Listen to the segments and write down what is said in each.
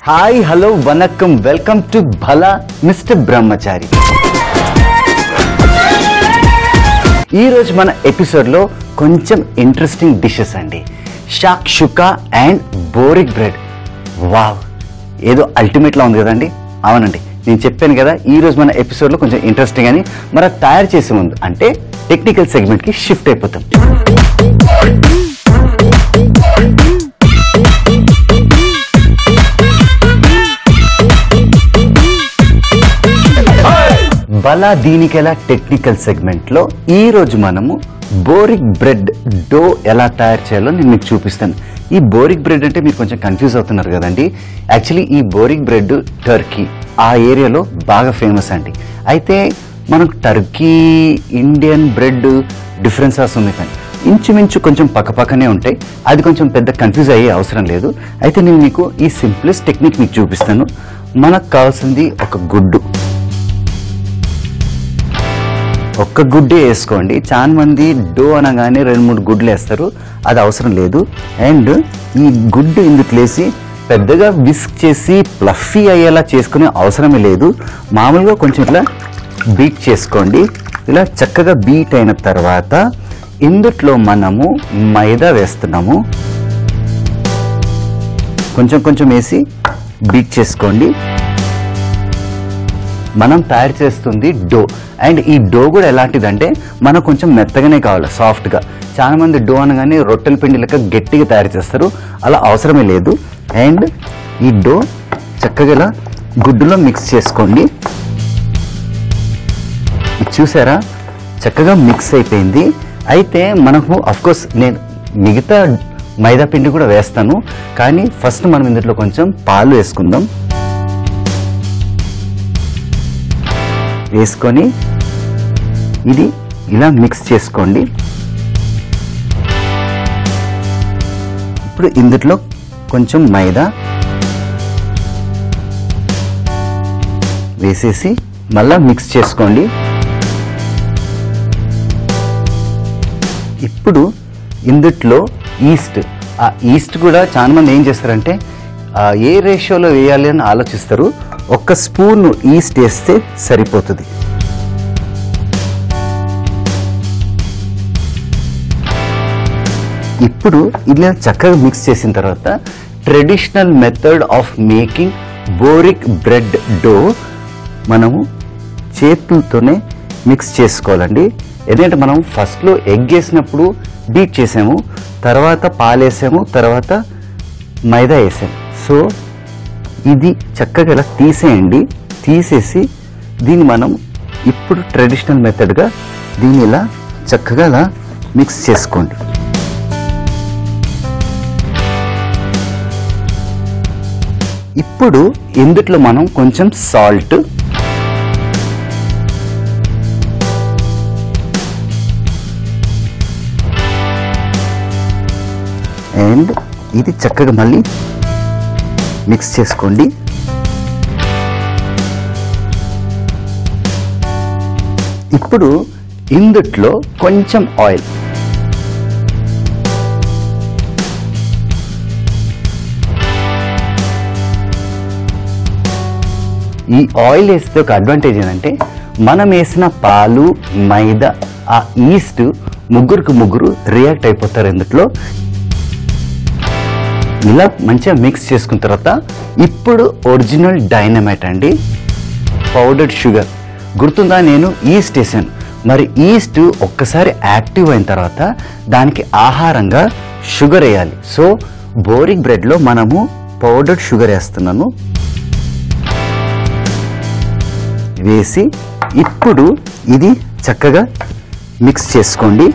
Hi hello vanakkam welcome to Bhala Mister Brahmachari. ఈరోజు మన ఎపిసోడ్లో కొంచెం ఇంట్రెస్టింగ్ డిషెస్ అండి. Shakshuka and borek bread. Wow, ఏదో అల్టిమేట్లా ఉంది కదండి. అవునండి, నేను చెప్పాను కదా ఈరోజు మన ఎపిసోడ్లో కొంచెం ఇంట్రెస్టింగ్ అని. మరి తయారు చేసే ముందు అంటే టెక్నికల్ సెగ్మెంట్కి షిఫ్ట్ అయిపోతాం. బలా దీనికెలా టెక్నికల్ సెగ్మెంట్లో ఈరోజు మనము బోరిక్ బ్రెడ్ డో ఎలా తయారు చేయాలో నేను మీకు చూపిస్తాను. ఈ బోరిక్ బ్రెడ్ అంటే మీరు కొంచెం కన్ఫ్యూజ్ అవుతున్నారు కదండి. యాక్చువల్లీ ఈ బోరిక్ బ్రెడ్ టర్కీ ఆ ఏరియాలో బాగా ఫేమస్ అండి. అయితే మనకు టర్కీ ఇండియన్ బ్రెడ్ డిఫరెన్సెస్ ఉన్నాయి, కానీ ఇంచుమించు కొంచెం పక్కపక్కనే ఉంటాయి. అది కొంచెం పెద్ద కన్ఫ్యూజ్ అయ్యే అవసరం లేదు. అయితే నేను మీకు ఈ సింప్లెస్ట్ టెక్నిక్ మీకు చూపిస్తాను. మనకు కావాల్సింది ఒక గుడ్డు. ఒక్క గుడ్డే వేసుకోండి. చాలా మంది డో అనగానే 2-3 గుడ్లు వేస్తారు, అది అవసరం లేదు. అండ్ ఈ గుడ్డు ఇందుకు లేసి పెద్దగా విస్క్ చేసి ప్లఫీ అయ్యేలా చేసుకునే అవసరమే లేదు. మామూలుగా కొంచెం ఇట్లా బీట్ చేసుకోండి. ఇలా చక్కగా బీట్ అయిన తర్వాత ఇందుట్లో మనము మైదా వేస్తున్నాము. కొంచెం కొంచెం వేసి బీట్ చేసుకోండి. మనం తయారు చేస్తుంది డో. అండ్ ఈ డో కూడా ఎలాంటిదంటే మనకు కొంచెం మెత్తగానే కావాలి, సాఫ్ట్గా. చాలా మంది డో అనగానే రొట్టెల పిండి లెక్క గట్టిగా తయారు చేస్తారు, అలా అవసరమే లేదు. అండ్ ఈ డో చక్కగా ఇలా గుడ్డులో మిక్స్ చేసుకోండి. చూసారా, చక్కగా మిక్స్ అయిపోయింది. అయితే మనకు అఫ్కోర్స్ నేను మిగతా మైదా పిండి కూడా వేస్తాను, కానీ ఫస్ట్ మనం ఇందులో కొంచెం పాలు వేసుకుందాం. వేసుకొని ఇది ఇలా మిక్స్ చేసుకోండి. ఇప్పుడు ఇందులో కొంచెం మైదా వేసేసి మళ్ళా మిక్స్ చేసుకోండి. ఇప్పుడు ఇందులో ఈస్ట్. ఆ ఈస్ట్ కూడా చాలా మంది ఏం చేస్తారంటే ఏ రేషియోలో వేయాలి అని ఆలోచిస్తారు. 1 స్పూన్ ఈస్ట్ వేస్తే సరిపోతుంది. ఇప్పుడు ఇలా చక్కగా మిక్స్ చేసిన తర్వాత traditional method of making borek bread dough మనము చేతులతోనే మిక్స్ చేసుకోవాలండి. ఎందుకంటే మనం ఫస్ట్లో ఎగ్ వేసినప్పుడు బీట్ చేసాము, తర్వాత పాలు వేసాము, తర్వాత మైదా వేసాము. సో ఇది చక్కగా ఇలా తీసేయండి. తీసేసి దీన్ని మనం ఇప్పుడు ట్రెడిషనల్ మెథడ్గా దీన్ని ఇలా చక్కగా ఇలా మిక్స్ చేసుకోండి. ఇప్పుడు ఇందులో మనం కొంచెం సాల్ట్, అండ్ ఇది చక్కగా మళ్ళీ మిక్స్ చేసుకోండి. ఇప్పుడు ఇందులో కొంచెం ఆయిల్, ఈ ఆయిల్ వేస్తే ఒక అడ్వాంటేజ్ ఏంటంటే మనం వేసిన పాలు, మైదా, ఆ ఈస్ట్ ముగ్గురు రియాక్ట్ అయిపోతారు ఇందులో. ఇలా మంచిగా మిక్స్ చేసుకున్న తర్వాత ఇప్పుడు ఒరిజినల్ డైనమైట్ అండి, పౌడర్డ్ షుగర్. గుర్తుందా, నేను ఈస్ట్ వేసాను. మరి ఈస్ట్ ఒక్కసారి యాక్టివ్ అయిన తర్వాత దానికి ఆహారంగా షుగర్ వేయాలి. సో బోరిక్ బ్రెడ్లో మనము పౌడర్డ్ షుగర్ వేస్తున్నాను. వేసి ఇప్పుడు ఇది చక్కగా మిక్స్ చేసుకోండి.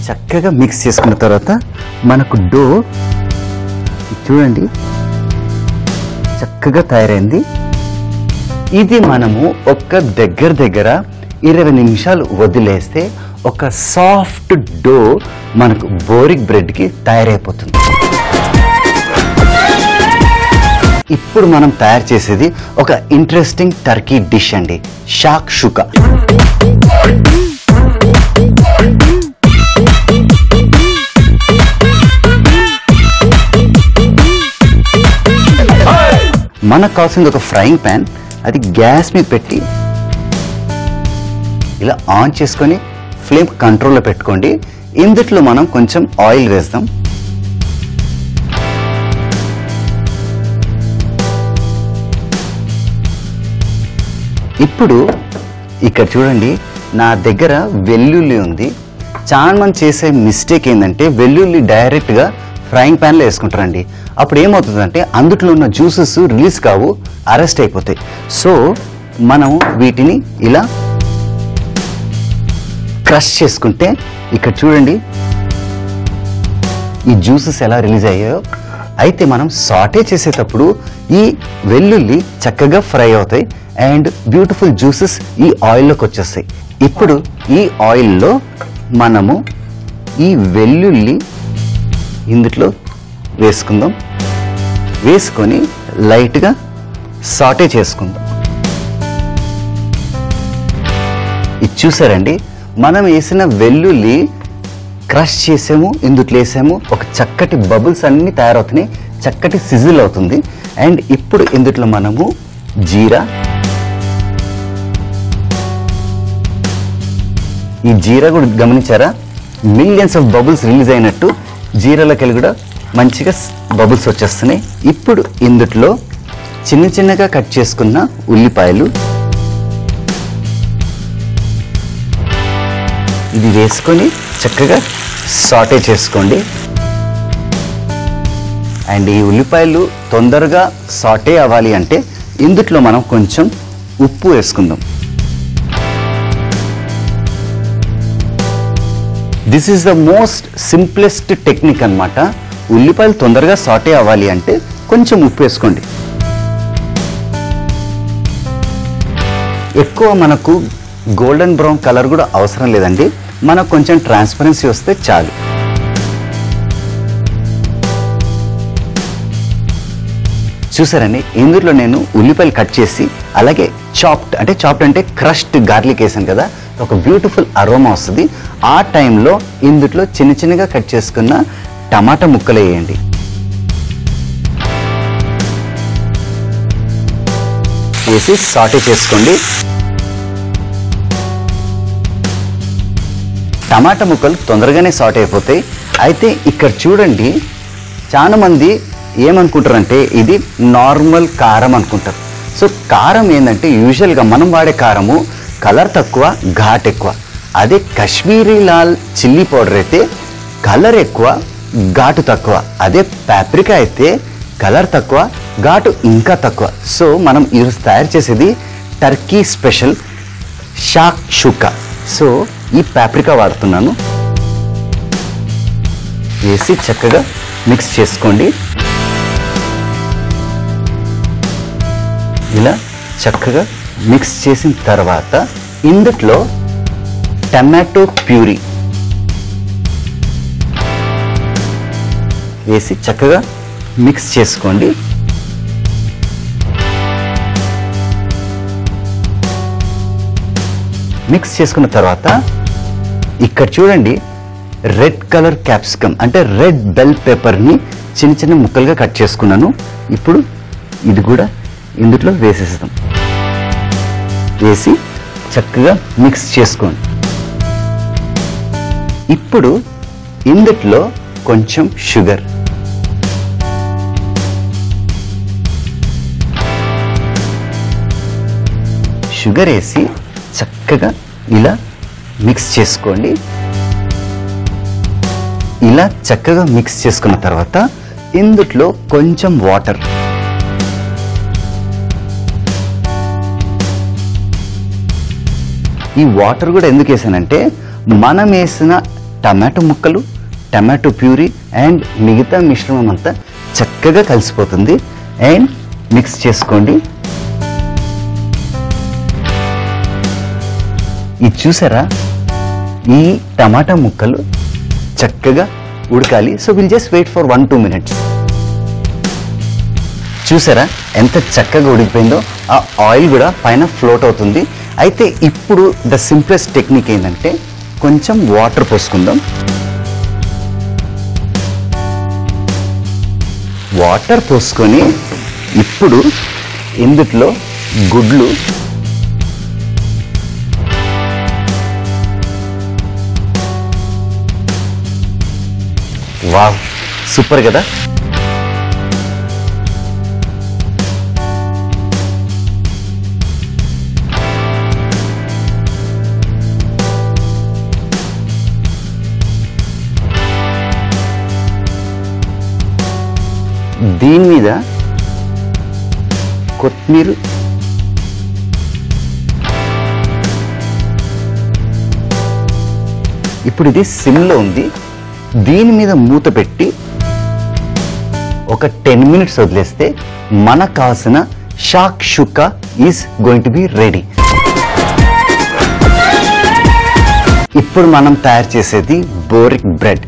చక్కగా మిక్స్ చేసుకున్న తర్వాత మనకు డో చూడండి చక్కగా తయారైంది. ఇది మనము దగ్గర 20 నిమిషాలు వదిలేస్తే ఒక సాఫ్ట్ డో మనకు బోరిక్ బ్రెడ్కి తయారైపోతుంది. ఇప్పుడు మనం తయారు చేసేది ఒక ఇంట్రెస్టింగ్ టర్కీ డిష్ అండి, షాక్షుకా. మనకు కావాల్సింది ఒక ఫ్రైయింగ్ ప్యాన్, అది గ్యాస్ మీద పెట్టి ఇలా ఆన్ చేసుకొని ఫ్లేమ్ కంట్రోల్లో పెట్టుకోండి. ఇందులో మనం కొంచెం ఆయిల్ వేస్తాం. ఇప్పుడు ఇక్కడ చూడండి, నా దగ్గర వెల్లుల్లి ఉంది. చాలా మంది చేసే మిస్టేక్ ఏంటంటే వెల్లుల్లి డైరెక్ట్గా ఫ్రైయింగ్ ప్యాన్లో వేసుకుంటారండి. అప్పుడు ఏమవుతుందంటే అందులో ఉన్న జ్యూసెస్ రిలీజ్ కావు, అరెస్ట్ అయిపోతాయి. సో మనం వీటిని ఇలా క్రష్ చేసుకుంటే ఇక్కడ చూడండి ఈ జ్యూసెస్ ఎలా రిలీజ్ అయ్యాయో. అయితే మనం సాటే చేసేటప్పుడు ఈ వెల్లుల్లి చక్కగా ఫ్రై అవుతాయి అండ్ బ్యూటిఫుల్ జ్యూసెస్ ఈ ఆయిల్లోకి వచ్చేస్తాయి. ఇప్పుడు ఈ ఆయిల్లో మనము ఈ వెల్లుల్లి ఇందులో వేసుకుందాం. వేసుకొని లైట్గా సాటే చేసుకుందాం. ఇది చూసారండి, మనం వేసిన వెల్లుల్లి క్రష్ చేసాము, ఇందులో వేసాము, ఒక చక్కటి బబుల్స్ అన్నీ తయారవుతున్నాయి, చక్కటి సిజిల్ అవుతుంది. అండ్ ఇప్పుడు ఇందులో మనము జీరా, ఈ జీరా కూడా గమనించారా, మిలియన్స్ ఆఫ్ బబుల్స్ రిలీజ్ అయినట్టు జీరాలోకి వెళ్ళి కూడా మంచిగా బబుల్స్ వచ్చేస్తున్నాయి. ఇప్పుడు ఇందులో చిన్న చిన్నగా కట్ చేసుకున్న ఉల్లిపాయలు ఇది వేసుకొని చక్కగా సాటే చేసుకోండి. అండ్ ఈ ఉల్లిపాయలు తొందరగా సాటే అవ్వాలి అంటే ఇందులో మనం కొంచెం ఉప్పు వేసుకుందాం. This is the most simplest technique అన్నమాట. ఉల్లిపాయలు తొందరగా సాటే అవ్వాలి అంటే కొంచెం ఉప్పు వేసుకోండి. ఎక్కువ మనకు గోల్డెన్ బ్రౌన్ కలర్ కూడా అవసరం లేదండి, మనకు కొంచెం ట్రాన్స్పరెన్సీ వస్తే చాలు. చూసారండి, ఇందులో నేను ఉల్లిపాయలు కట్ చేసి అలాగే చాప్డ్ అంటే క్రష్డ్ గార్లిక్ వేసాను కదా, ఒక బ్యూటిఫుల్ అరోమా వస్తుంది. ఆ టైంలో ఇందులో చిన్న చిన్నగా కట్ చేసుకున్న టమాటా ముక్కలు వేయండి. వేసి సాటే చేసుకోండి. టమాటా ముక్కలు తొందరగానే సాటే అయిపోతాయి. అయితే ఇక్కడ చూడండి, చాలా మంది ఏమనుకుంటారంటే ఇది నార్మల్ కారం అనుకుంటారు. సో కారం ఏంటంటే యూజువల్గా మనం వాడే కారము కలర్ తక్కువ, ఘాట్ ఎక్కువ. అదే కాశ్మీరీ లాల్ చిల్లీ పౌడర్ అయితే కలర్ ఎక్కువ, ఘాటు తక్కువ. అదే పాప్రికా అయితే కలర్ తక్కువ, ఘాటు ఇంకా తక్కువ. సో మనం ఈరోజు తయారు చేసేది టర్కీ స్పెషల్ షాక్షుకా. సో ఈ పాప్రికా వాడుతున్నాను. వేసి చక్కగా మిక్స్ చేసుకోండి. ఇలా చక్కగా మిక్స్ చేసిన తర్వాత ఇందులో టమాటో ప్యూరీ వేసి చక్కగా మిక్స్ చేసుకోండి. మిక్స్ చేసుకున్న తర్వాత ఇక్కడ చూడండి, రెడ్ కలర్ క్యాప్సికమ్ అంటే రెడ్ బెల్ పెప్పర్ని చిన్న చిన్న ముక్కలుగా కట్ చేసుకున్నాను. ఇప్పుడు ఇది కూడా ఇందులో వేసేస్తాం. వేసి చక్కగా మిక్స్ చేసుకోండి. ఇప్పుడు ఇందులో కొంచెం షుగర్, వేసి చక్కగా ఇలా మిక్స్ చేసుకోండి. ఇలా చక్కగా మిక్స్ చేసుకున్న తర్వాత ఇందులో కొంచెం వాటర్, ఈ వాటర్ కూడా ఎందుకు వేసానంటే మనం వేసిన టమాటో ముక్కలు, టమాటో ప్యూరీ అండ్ మిగతా మిశ్రమం అంతా చక్కగా కలిసిపోతుంది. అండ్ మిక్స్ చేసుకోండి. ఇది చూసారా, ఈ టమాటా ముక్కలు చక్కగా ఉడకాలి. So will just wait for 1-2 minutes. చూసారా ఎంత చక్కగా ఉడికిపోయిందో, ఆ ఆయిల్ కూడా పైన ఫ్లోట్ అవుతుంది. అయితే ఇప్పుడు ద సింప్లెస్ట్ టెక్నిక్ ఏంటంటే కొంచెం వాటర్ పోసుకుందాం. వాటర్ పోసుకొని ఇప్పుడు ఇందులో గుడ్లు, వావ్ సూపర్ కదా. దీని మీద కొత్తిమీర, ఇప్పుడు ఇది సిమ్లో ఉంది. దీని మీద మూత పెట్టి ఒక 10 minutes వదిలేస్తే మనకు కావాల్సిన షాక్షుకా is going to be ready. ఇప్పుడు మనం తయారు చేసేది బోరిక్ బ్రెడ్.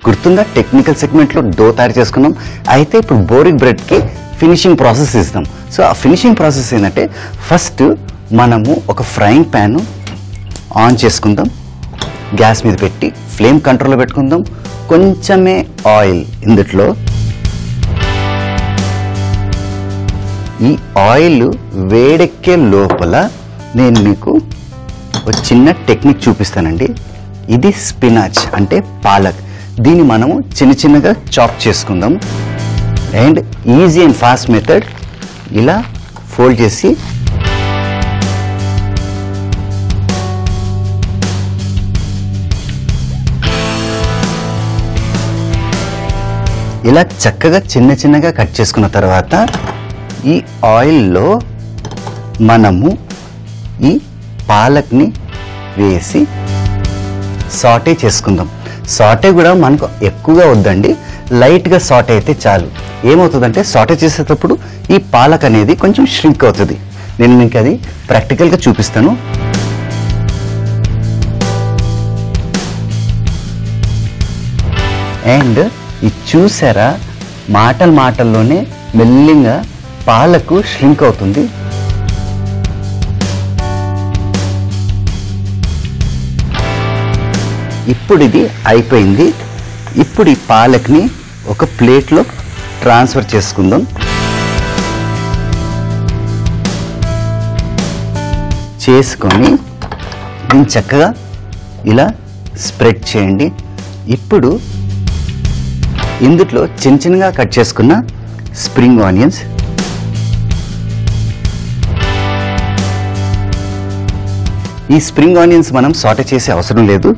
గుర్తుందా, టెక్నికల్ సెగ్మెంట్లో డో తయారు చేసుకున్నాం. అయితే ఇప్పుడు బోరిక్ బ్రెడ్కి ఫినిషింగ్ ప్రాసెస్ ఇస్తాం. సో ఆ ఫినిషింగ్ ప్రాసెస్ ఏంటంటే ఫస్ట్ మనము ఒక ఫ్రైయింగ్ ప్యాన్ ఆన్ చేసుకుందాం, గ్యాస్ మీద పెట్టి ఫ్లేమ్ కంట్రోల్లో పెట్టుకుందాం. కొంచెమే ఆయిల్ ఇందులో. ఈ ఆయిల్ వేడెక్కే లోపల నేను మీకు ఒక చిన్న టెక్నిక్ చూపిస్తానండి. ఇది స్పినాచ్ అంటే పాలక్. దీన్ని మనము చిన్న చిన్నగా చాప్ చేసుకుందాం. And easy and fast method, ఇలా ఫోల్డ్ చేసి ఇలా చక్కగా చిన్న చిన్నగా కట్ చేసుకున్న తర్వాత ఈ ఆయిల్లో మనము ఈ పాలక్ని వేసి సాటే చేసుకుందాం. సాటే కూడా మనకు ఎక్కువగా వద్దండి, లైట్గా సాటే అయితే చాలు. ఏమవుతుందంటే సాటే చేసేటప్పుడు ఈ పాలక్ అనేది కొంచెం ష్రింక్ అవుతుంది. నేను మీకు అది ప్రాక్టికల్గా చూపిస్తాను. అండ్ ఇది చూసారా, మాటల్లోనే మెల్లిగా పాలకు ష్రింక్ అవుతుంది. ఇప్పుడు ఇది అయిపోయింది. ఇప్పుడు ఈ పాలక్ని ఒక ప్లేట్లో ట్రాన్స్ఫర్ చేసుకుందాం. చేసుకొని దీన్ని చక్కగా ఇలా స్ప్రెడ్ చేయండి. ఇప్పుడు ఇందులో చిన్న చిన్నగా కట్ చేసుకున్న స్ప్రింగ్ ఆనియన్స్, ఈ స్ప్రింగ్ ఆనియన్స్ మనం సాటే చేసే అవసరం లేదు,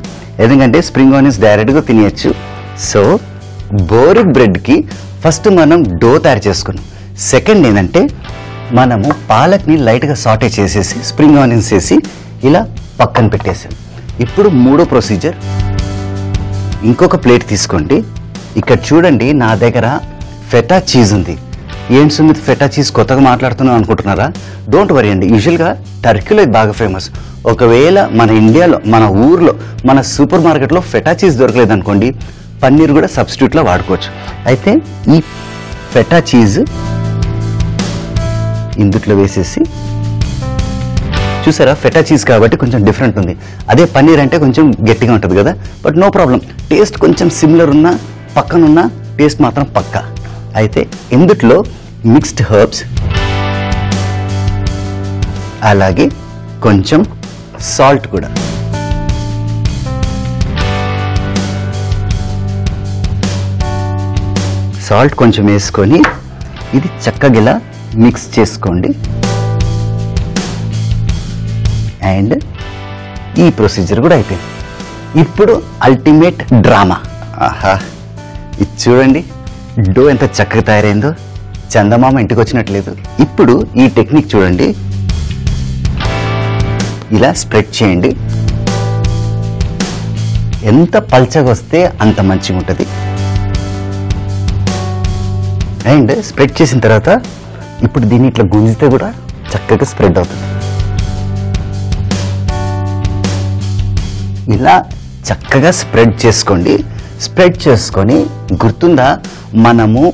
ఎందుకంటే స్ప్రింగ్ ఆనియన్స్ డైరెక్ట్గా తినేయచ్చు. సో బోరిక్ బ్రెడ్కి ఫస్ట్ మనం డో తయారు చేసుకున్నాం. సెకండ్ ఏంటంటే మనము పాలక్ని లైట్గా సాటే చేసేసి స్ప్రింగ్ ఆనియన్స్ వేసి ఇలా పక్కన పెట్టేసాం. ఇప్పుడు మూడో ప్రొసీజర్, ఇంకొక ప్లేట్ తీసుకోండి. ఇక్కడ చూడండి, నా దగ్గర ఫెటా చీజ్ ఉంది. ఏంటి సుమిత్, ఫెటా చీజ్ కొత్తగా మాట్లాడుతున్నాం అనుకుంటున్నారా? డోంట్ వరీ అండి, యూజువల్గా టర్కీలో ఇది బాగా ఫేమస్. ఒకవేళ మన ఇండియాలో, మన ఊర్లో, మన సూపర్ మార్కెట్లో ఫెటా చీజ్ దొరకలేదు అనుకోండి, పన్నీర్ కూడా సబ్స్టిట్యూట్లో వాడుకోవచ్చు. అయితే ఈ ఫెటా చీజ్ ఇందులో వేసేసి, చూసారా ఫెటా చీజ్ కాబట్టి కొంచెం డిఫరెంట్ ఉంది. అదే పన్నీర్ అంటే కొంచెం గట్టిగా ఉంటుంది కదా, బట్ నో ప్రాబ్లం. టేస్ట్ కొంచెం సిమిలర్ ఉన్నా పక్కనున్న టేస్ట్ మాత్రం పక్కా. అయితే ఇందులో మిక్స్డ్ హర్బ్స్, అలాగే కొంచెం సాల్ట్ కూడా. సాల్ట్ కొంచెం వేసుకొని ఇది చక్కగా ఇలా మిక్స్ చేసుకోండి. అండ్ ఈ ప్రొసీజర్ కూడా అయిపోయింది. ఇప్పుడు అల్టిమేట్ డ్రామా. ఆహా, ఇది చూడండి, డో ఎంత చక్కగా తయారైందో, చందమామ ఇంటికి వచ్చినట్లేదు. ఇప్పుడు ఈ టెక్నిక్ చూడండి, ఇలా స్ప్రెడ్ చేయండి. ఎంత పల్చగా వస్తే అంత మంచిగా ఉంటుంది. అండ్ స్ప్రెడ్ చేసిన తర్వాత ఇప్పుడు దీన్ని ఇట్లా గుంజితే కూడా చక్కగా స్ప్రెడ్ అవుతుంది. ఇలా చక్కగా స్ప్రెడ్ చేసుకోండి. స్ప్రెడ్ చేసుకొని, గుర్తుందా మనము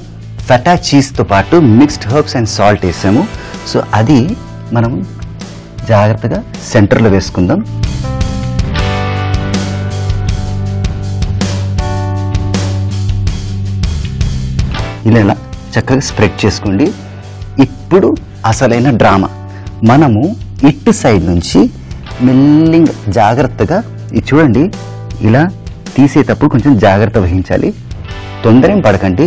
ఫెటా చీజ్తో పాటు మిక్స్డ్ హర్బ్స్ అండ్ సాల్ట్ వేసాము. సో అది మనం జాగ్రత్తగా సెంటర్లో వేసుకుందాం. ఇలా చక్కగా స్ప్రెడ్ చేసుకోండి. ఇప్పుడు అసలైన డ్రామా, మనము ఇటు సైడ్ నుంచి మెల్లిగా జాగ్రత్తగా ఇది చూడండి, ఇలా తీసేటప్పుడు కొంచెం జాగ్రత్త వహించాలి. తొందర ఏం పడకండి,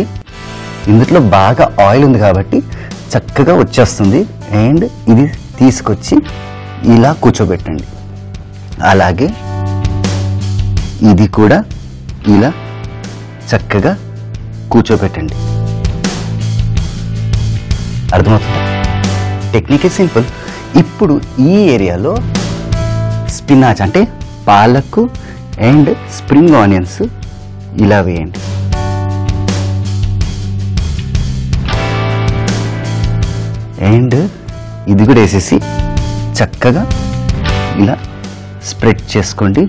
ఇందులో బాగా ఆయిల్ ఉంది కాబట్టి చక్కగా వచ్చేస్తుంది. అండ్ ఇది తీసుకొచ్చి ఇలా కూర్చోబెట్టండి. అలాగే ఇది కూడా ఇలా చక్కగా కూర్చోబెట్టండి. అర్థమవుతుందా? Technique simple. ఇప్పుడు ఈ ఏరియాలో స్పినాచ్ అంటే పాలకు అండ్ స్ప్రింగ్ ఆనియన్స్ ఇలా వేయండి. అండ్ ఇది కూడా వేసేసి చక్కగా ఇలా స్ప్రెడ్ చేసుకోండి.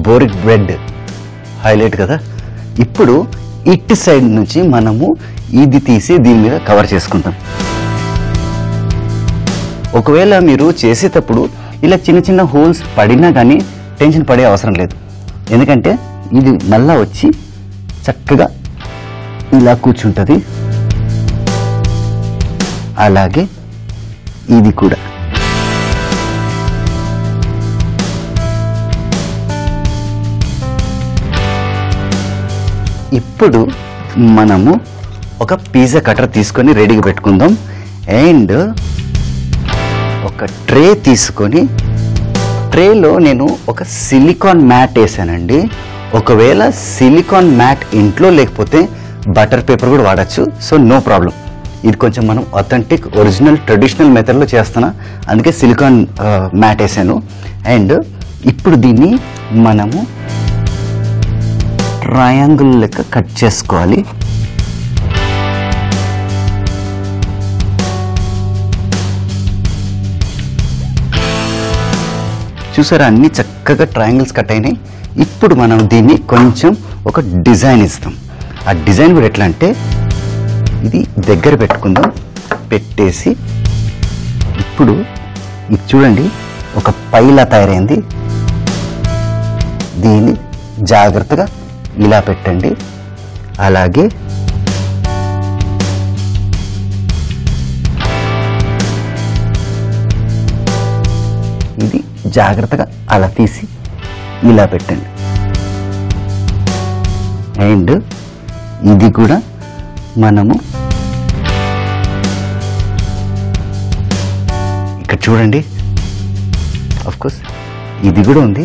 బోరిక్ బ్రెడ్ హైలైట్ కదా. ఇప్పుడు ఇటు సైడ్ నుంచి మనము ఇది తీసి దీని మీద కవర్ చేసుకుంటాం. ఒకవేళ మీరు చేసేటప్పుడు ఇలా చిన్న చిన్న హోల్స్ పడినా కానీ టెన్షన్ పడే అవసరం లేదు, ఎందుకంటే ఇది మళ్ళా వచ్చి చక్కగా ఇలా కూర్చుంటుంది. అలాగే ఇది కూడా ఇప్పుడు మనము ఒక పిజ్జా కటర్ తీసుకొని రెడీగా పెట్టుకుందాం. అండ్ ఒక ట్రే తీసుకొని ట్రేలో నేను ఒక సిలికాన్ మ్యాట్ వేసానండి. ఒకవేళ సిలికాన్ మ్యాట్ ఇంట్లో లేకపోతే బటర్ పేపర్ కూడా వాడచ్చు. So no problem. ఇది కొంచెం మనం అథెంటిక్ ఒరిజినల్ ట్రెడిషనల్ మెథడ్లో చేస్తున్నా, అందుకే సిలికాన్ మ్యాట్ వేసాను. అండ్ ఇప్పుడు దీన్ని మనము ట్రయాంగిల్ లెక్క కట్ చేసుకోవాలి. చూసారా, అన్ని చక్కగా ట్రయాంగిల్స్ కట్ అయినాయి. ఇప్పుడు మనం దీన్ని కొంచెం ఒక డిజైన్ ఇస్తాం. ఆ డిజైన్ కూడా ఎట్లా అంటే ఇది దగ్గర పెట్టుకుందాం. పెట్టేసి ఇప్పుడు ఇది చూడండి, ఒక పైలా తయారైంది. దీన్ని జాగ్రత్తగా ఇలా పెట్టండి. అలాగే ఇది జాగ్రత్తగా అలా తీసి ఇలా పెట్టండి. అండ్ ఇది కూడా మనము ఇక్కడ చూడండి, ఆఫ్ కోర్స్ ఇది కూడా ఉంది.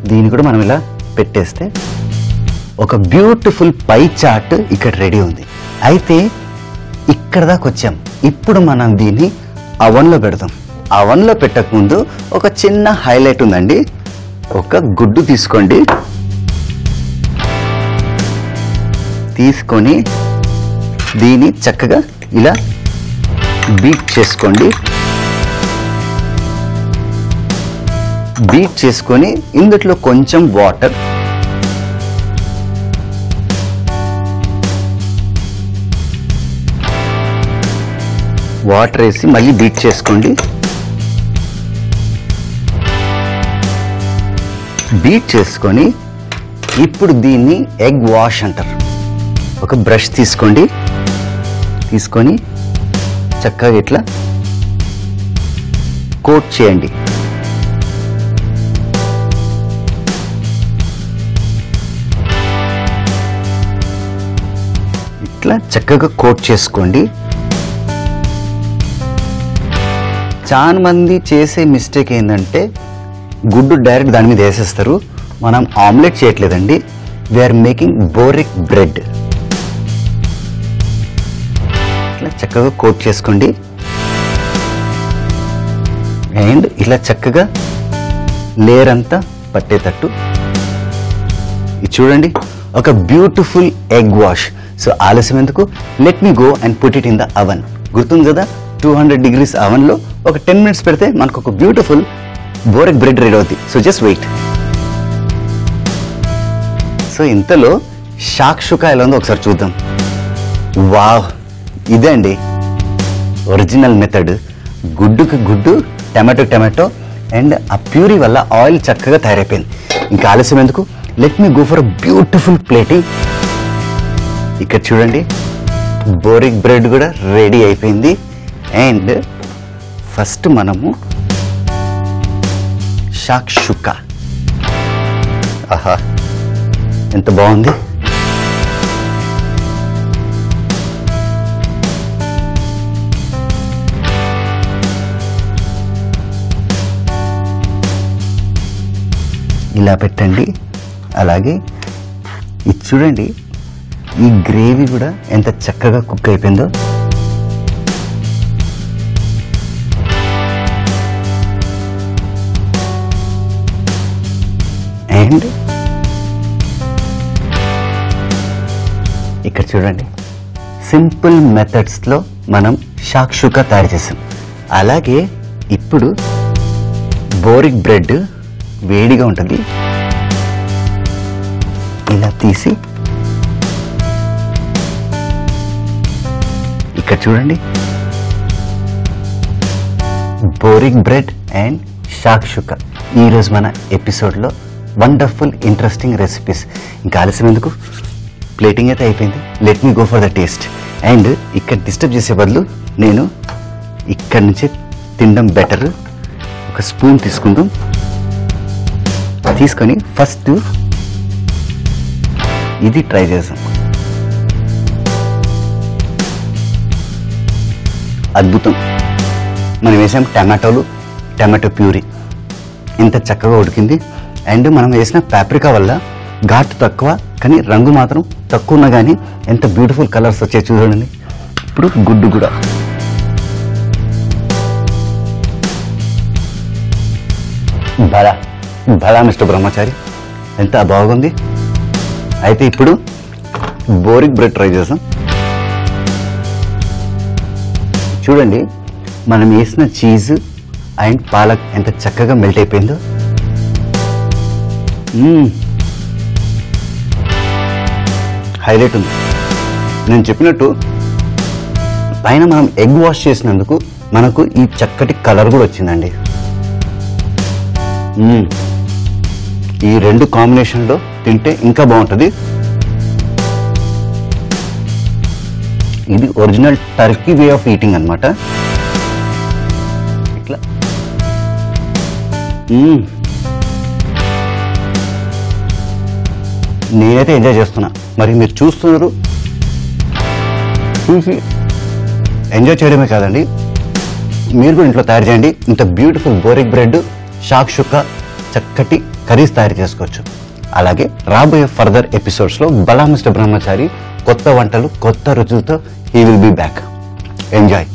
దీన్ని కూడా మనం ఇలా పెట్టేస్తే ఒక బ్యూటిఫుల్ పై చార్ట్ ఇక్కడ రెడీ ఉంది. అయితే ఇక్కడ దాకా వచ్చాం. ఇప్పుడు మనం దీన్ని అవన్లో పెడతాం. అవన్లో పెట్టకముందు ఒక చిన్న హైలైట్ ఉందండి. ఒక గుడ్డు తీసుకోండి, తీసుకొని దీన్ని చక్కగా ఇలా బీట్ చేసుకోండి. బీట్ చేసుకొని ఇందులో కొంచెం వాటర్, వేసి మళ్ళీ బీట్ చేసుకోండి. బీట్ చేసుకొని ఇప్పుడు దీన్ని ఎగ్ వాష్ అంటారు. ఒక బ్రష్ తీసుకోండి, తీసుకొని చక్కగా ఇట్లా కోట్ చేయండి. ఇట్లా చక్కగా కోట్ చేసుకోండి. చాలా మంది చేసే మిస్టేక్ ఏంటంటే గుడ్డు డైరెక్ట్ దాని మీద వేసేస్తారు. మనం ఆమ్లెట్ చేయట్లేదండి, వీఆర్ మేకింగ్ బోరిక్ బ్రెడ్. ఇట్లా చక్కగా కోట్ చేసుకోండి. అండ్ ఇలా చక్కగా లేయర్ అంతా పట్టేటట్టు ఇది చూడండి, ఒక బ్యూటిఫుల్ ఎగ్ వాష్. సో ఆలస్యం ఎందుకు, let me go and put it in the oven. గుర్తుంది కదా, 200 degrees అవన్లో ఒక 10 minutes పెడితే మనకు ఒక బ్యూటిఫుల్ బోరిక్ బ్రెడ్ రెడీ అవుతుంది. So just wait. సో ఇంతలో షాక్షుకా ఎలా ఉందో ఒకసారి చూద్దాం. వావ్, ఇదే అండి ఒరిజినల్ మెథడ్. గుడ్డుకి గుడ్డు, టమాటో టమాటో, అండ్ ఆ ప్యూరీ వల్ల ఆయిల్ చక్కగా తయారైపోయింది. ఇంకా ఆలస్యం ఎందుకు, let me go for beautiful plating. ఇక్కడ చూడండి, బోరిక్ బ్రెడ్ కూడా రెడీ అయిపోయింది. అండ్ ఫస్ట్ మనము షాక్షుకా. ఆహా, ఎంత బాగుంది. ఇలా పెట్టండి. అలాగే ఇది చూడండి, ఈ గ్రేవీ కూడా ఎంత చక్కగా కుక్ అయిపోయిందో. అండ్ ఇక్కడ చూడండి, సింపుల్ మెథడ్స్లో మనం షాక్షుకా తయారు చేసాం. అలాగే ఇప్పుడు బోరిక్ బ్రెడ్ వేడిగా ఉంటుంది. ఇలా తీసి ఇక్కడ చూడండి, బోరిక్ బ్రెడ్ అండ్ షాక్షుకా ఈరోజు మన ఎపిసోడ్లో వండర్ఫుల్ ఇంట్రెస్టింగ్ రెసిపీస్. ఇంకా ఆలస్యం ఎందుకు, ప్లేటింగ్ అయితే అయిపోయింది. Let me go for the taste. And ఇక్కడ డిస్టర్బ్ చేసే బదులు నేను ఇక్కడ నుంచి తినడం బెటర్. ఒక స్పూన్ తీసుకొని ఫస్ట్ ఇది ట్రై చేసాం. అద్భుతం. మనం వేసాం టమాటో ప్యూరీ, ఎంత చక్కగా ఉడికింది. అండ్ మనం వేసిన పాప్రికా వల్ల ఘాటు తక్కువ, కానీ రంగు మాత్రం తక్కువ ఉన్నా కానీ ఎంత బ్యూటిఫుల్ కలర్స్ వచ్చాయి చూడండి. ఇప్పుడు గుడ్డు కూడా భలా మిస్టర్ బ్రహ్మచారి, ఎంత బాగుంది. అయితే ఇప్పుడు బోరిక్ బ్రెడ్ ట్రై చేసాం. చూడండి, మనం వేసిన చీజ్ అండ్ పాలక్ ఎంత చక్కగా మెల్ట్ అయిపోయిందో. హైలైట్ ఉంది. నేను చెప్పినట్టు పైన మనం ఎగ్ వాష్ చేసినందుకు మనకు ఈ చక్కటి కలర్ కూడా వచ్చిందండి. ఈ రెండు కాంబినేషన్లో తింటే ఇంకా బాగుంటుంది. ఇది original Turkey way of eating అన్నమాట. ఇట్లా నేనైతే ఎంజాయ్ చేస్తున్నా. మరి మీరు చూస్తున్నారు, చూసి ఎంజాయ్ చేయడమే కాదండి, మీరు కూడా ఇంట్లో తయారు చేయండి. ఇంత బ్యూటిఫుల్ బోరిక్ బ్రెడ్, షాక్షుకా, చక్కటి కర్రీస్ తయారు చేసుకోవచ్చు. అలాగే రాబోయే ఫర్దర్ ఎపిసోడ్స్లో బలా మిస్టర్ బ్రహ్మచారి కొత్త వంటలు, కొత్త రుచులతో he will be back. Enjoy.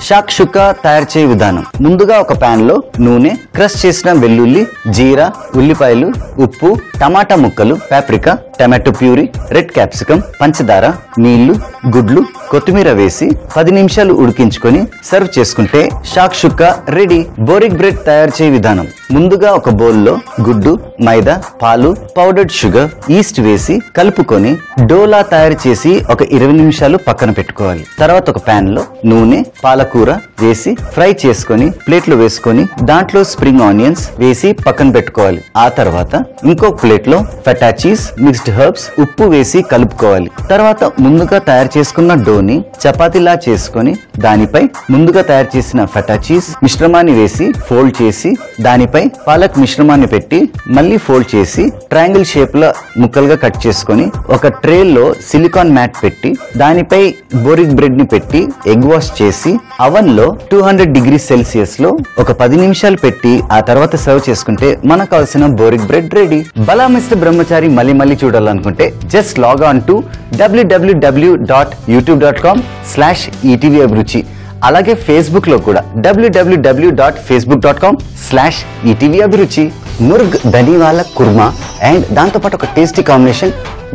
Shakshuka తయారు చేయ విధానం. ముందుగా ఒక ప్యాన్ లో నూనె, క్రష్ చేసిన వెల్లుల్లి, జీరా, ఉల్లిపాయలు, ఉప్పు, టమాటా ముక్కలు, paprika, tomato puree, red capsicum, పంచదార, నీళ్లు, గుడ్లు, కొత్తిమీర వేసి 10 నిమిషాలు ఉడికించుకొని సర్వ్ చేసుకుంటే షాక్షుకా రెడీ. బోరిక్ బ్రెడ్ తయారు చేయ విధానం. ముందుగా ఒక బౌల్లో గుడ్డు, మైదా, పాలు, పౌడర్డ్ షుగర్, ఈస్ట్ వేసి కలుపుకొని డోలా తయారు చేసి ఒక 20 నిమిషాలు పక్కన పెట్టుకోవాలి. తర్వాత ఒక ప్యాన్ లో నూనె, పాలకూర వేసి ఫ్రై చేసుకొని ప్లేట్లో వేసుకొని దాంట్లో స్ప్రింగ్ ఆనియన్స్ వేసి పక్కన పెట్టుకోవాలి. ఆ తర్వాత ఇంకో ప్లేట్ లో ఫెటా చీజ్, మిక్స్డ్ హెర్బ్స్, ఉప్పు వేసి కలుపుకోవాలి. తర్వాత ముందుగా తయారు చేసుకున్న డోని చపాతీలా చేసుకొని దానిపై ముందుగా తయారు చేసిన ఫెటా చీజ్ మిశ్రమాన్ని వేసి ఫోల్డ్ చేసి దానిపై పాలక్ మిశ్రమాన్ని పెట్టి మళ్ళీ ఫోల్డ్ చేసి ట్రయాంగిల్ షేప్ లో ముక్కలుగా కట్ చేసుకొని ఒక ట్రే లో సిలికాన్ మ్యాట్ పెట్టి దానిపై బోరిక్ బ్రెడ్ ని పెట్టి ఎగ్ వాష్ చేసి అవన్ లో 200 డిగ్రీ సెల్సియస్ లో ఒక 10 నిమిషాలు పెట్టి ఆ తర్వాత సర్వ్ చేసుకుంటే మనకు కావాల్సిన బోరిక్ బ్రెడ్ రెడీ. బలా మిస్టర్ బ్రహ్మచారి మళ్ళీ చూడాలనుకుంటే just log on to www.youtube.com/etvabruchi. అలాగే ఫేస్బుక్ లో కూడా www.facebook.com/etvabruchi. ముర్గ్ ధనివాల కుర్మా అండ్ దాంతోపాటు ఒక టేస్టీ కాంబినేషన్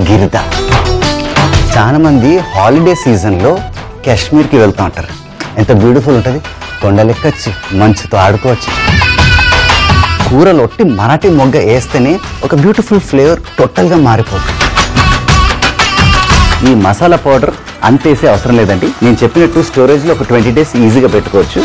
గిరిదా. చాలా మంది హాలిడే సీజన్ లో కాశ్మీర్కి వెళ్తూ ఉంటారు. ఎంత బ్యూటిఫుల్ ఉంటుంది, కొండలెక్కొచ్చి మంచుతో ఆడుకోవచ్చు. కూరలో ఒట్టి మరాఠీ మొగ్గ వేస్తేనే ఒక బ్యూటిఫుల్ ఫ్లేవర్ టోటల్గా మారిపోతుంది. ఈ మసాలా పౌడర్ అంతేసే అవసరం లేదండి. నేను చెప్పినట్టు స్టోరేజ్లో ఒక 20 days ఈజీగా పెట్టుకోవచ్చు.